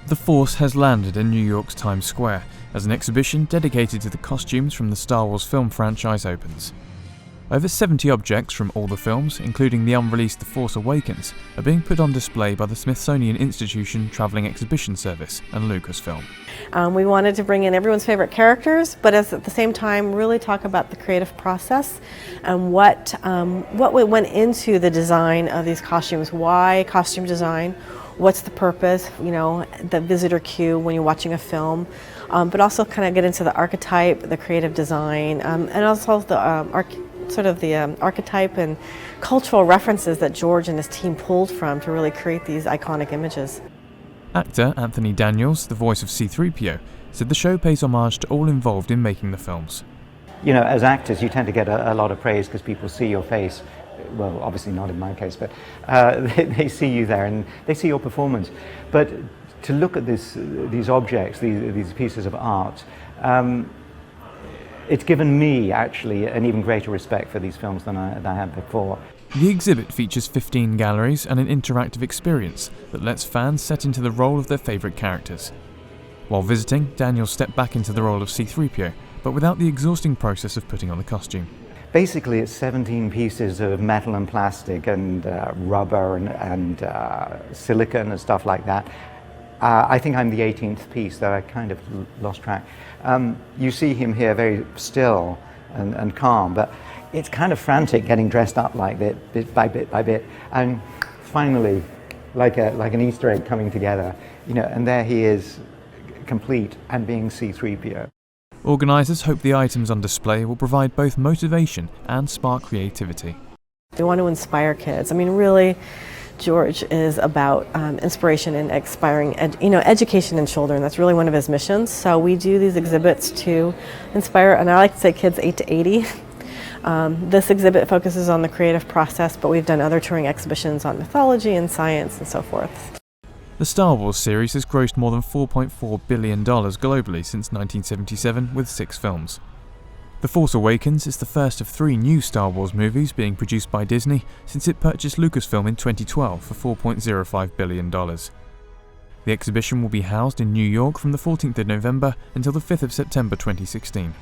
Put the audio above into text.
The Force has landed in New York's Times Square as an exhibition dedicated to the costumes from the Star Wars film franchise opens. Over 70 objects from all the films, including the unreleased The Force Awakens, are being put on display by the Smithsonian Institution Traveling Exhibition Service and Lucasfilm. We wanted to bring in everyone's favorite characters, but at the same time really talk about the creative process and what went into the design of these costumes. Why costume design? What's the purpose? The visitor cue when you're watching a film, but also kind of get into the archetype, the creative design, and also the archetype and cultural references that George and his team pulled from to really create these iconic images. Actor Anthony Daniels, the voice of C-3PO, said the show pays homage to all involved in making the films. As actors, you tend to get a lot of praise because people see your face. Well, obviously not in my case, but they see you there and they see your performance. But to look at these objects, these pieces of art, it's given me actually an even greater respect for these films than I had before. The exhibit features 15 galleries and an interactive experience that lets fans set into the role of their favourite characters. While visiting, Daniel stepped back into the role of C-3PO, but without the exhausting process of putting on the costume. Basically, it's 17 pieces of metal and plastic and rubber and silicone and stuff like that. I think I'm the 18th piece, though I kind of lost track. You see him here very still and calm, but it's kind of frantic getting dressed up like that, bit by bit, and finally, like an Easter egg coming together, and there he is, complete and being C-3PO. Organisers hope the items on display will provide both motivation and spark creativity. They want to inspire kids. Really, George is about inspiration and inspiring, education in children. That's really one of his missions. So we do these exhibits to inspire, and I like to say kids 8 to 80. This exhibit focuses on the creative process, but we've done other touring exhibitions on mythology and science and so forth. The Star Wars series has grossed more than $4.4 billion globally since 1977 with 6 films. The Force Awakens is the first of 3 new Star Wars movies being produced by Disney since it purchased Lucasfilm in 2012 for $4.05 billion. The exhibition will be housed in New York from the 14th of November until the 5th of September 2016.